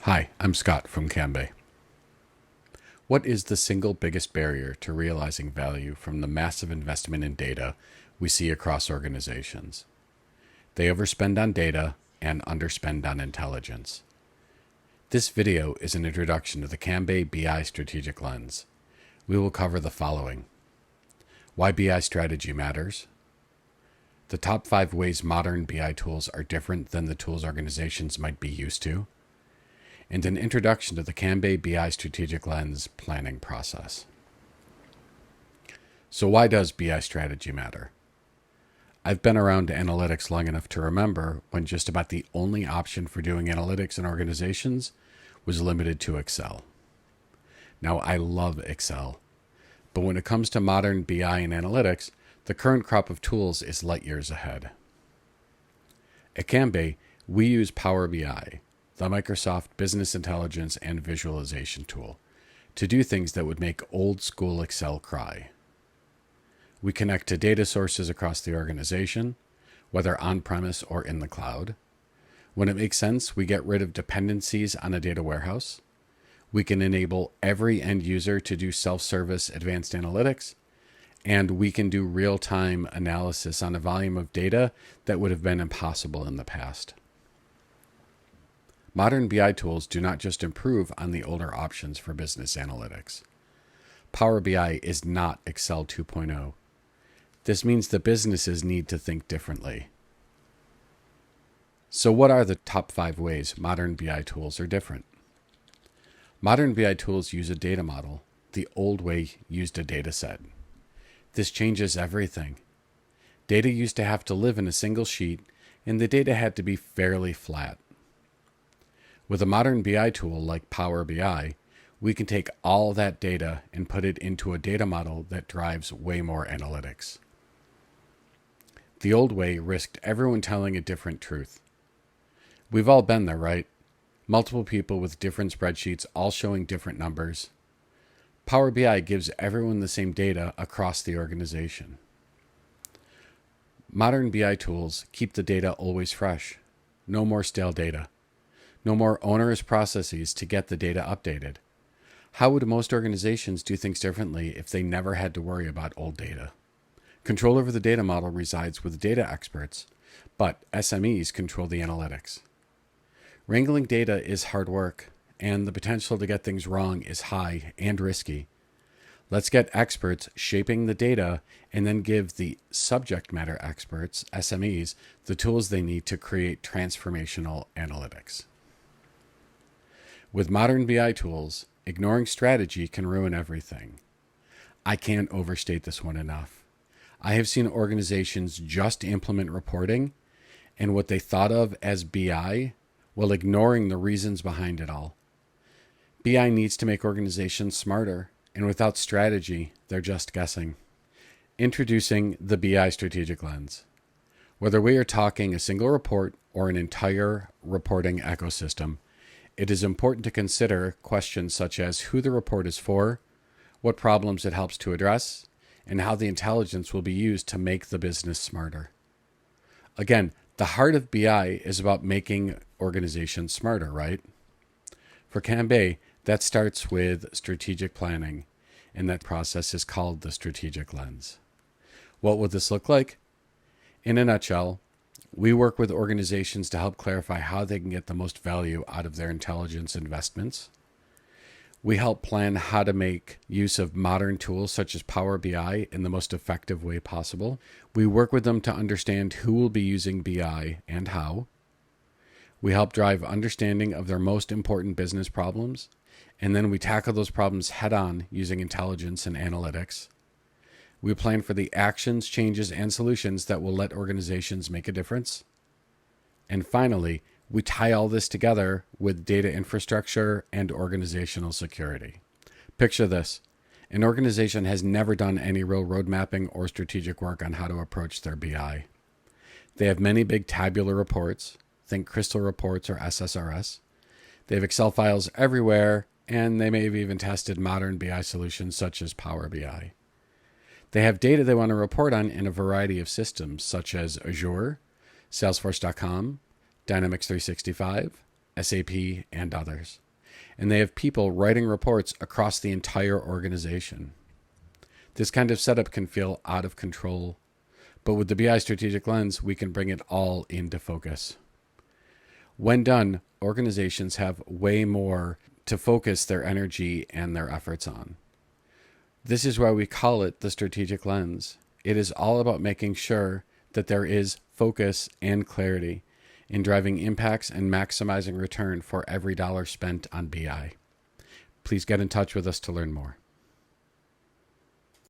Hi, I'm Scott from Cambay. What is the single biggest barrier to realizing value from the massive investment in data we see across organizations? They overspend on data and underspend on intelligence. This video is an introduction to the Cambay BI strategic lens. We will cover the following: why BI strategy matters, the top 5 ways modern BI tools are different than the tools organizations might be used to, and an introduction to the Cambay BI strategic lens planning process. So why does BI strategy matter? I've been around analytics long enough to remember when just about the only option for doing analytics in organizations was limited to Excel. Now, I love Excel, but when it comes to modern BI and analytics, the current crop of tools is light years ahead. At Cambay, we use Power BI, the Microsoft Business Intelligence and Visualization tool, to do things that would make old school Excel cry. We connect to data sources across the organization, whether on-premise or in the cloud. When it makes sense, we get rid of dependencies on a data warehouse. We can enable every end user to do self-service advanced analytics, and we can do real-time analysis on a volume of data that would have been impossible in the past. Modern BI tools do not just improve on the older options for business analytics. Power BI is not Excel 2.0. This means that businesses need to think differently. So what are the top 5 ways modern BI tools are different? Modern BI tools use a data model. The old way used a data set. This changes everything. Data used to have to live in a single sheet, and the data had to be fairly flat. With a modern BI tool like Power BI, we can take all that data and put it into a data model that drives way more analytics. The old way risked everyone telling a different truth. We've all been there, right? Multiple people with different spreadsheets all showing different numbers. Power BI gives everyone the same data across the organization. Modern BI tools keep the data always fresh. No more stale data. No more onerous processes to get the data updated. How would most organizations do things differently if they never had to worry about old data? Control over the data model resides with data experts, but SMEs control the analytics. Wrangling data is hard work, and the potential to get things wrong is high and risky. Let's get experts shaping the data and then give the subject matter experts, SMEs, the tools they need to create transformational analytics. With modern BI tools, ignoring strategy can ruin everything. I can't overstate this one enough. I have seen organizations just implement reporting and what they thought of as BI while ignoring the reasons behind it all. BI needs to make organizations smarter, and without strategy, they're just guessing. Introducing the BI strategic lens. Whether we are talking a single report or an entire reporting ecosystem, it is important to consider questions such as who the report is for, what problems it helps to address, and how the intelligence will be used to make the business smarter. Again, the heart of BI is about making organizations smarter, right? For Cambay, that starts with strategic planning, and that process is called the strategic lens. What would this look like? In a nutshell, we work with organizations to help clarify how they can get the most value out of their intelligence investments. We help plan how to make use of modern tools such as Power BI in the most effective way possible. We work with them to understand who will be using BI and how. We help drive understanding of their most important business problems, and then we tackle those problems head-on using intelligence and analytics. We plan for the actions, changes, and solutions that will let organizations make a difference. And finally, we tie all this together with data infrastructure and organizational security. Picture this. An organization has never done any real road mapping or strategic work on how to approach their BI. They have many big tabular reports, think Crystal reports or SSRS. They have Excel files everywhere, and they may have even tested modern BI solutions such as Power BI. They have data they want to report on in a variety of systems such as Azure, Salesforce.com, Dynamics 365, SAP, and others. And they have people writing reports across the entire organization. This kind of setup can feel out of control, but with the BI strategic lens, we can bring it all into focus. When done, organizations have way more to focus their energy and their efforts on. This is why we call it the strategic lens. It is all about making sure that there is focus and clarity in driving impacts and maximizing return for every dollar spent on BI. Please get in touch with us to learn more.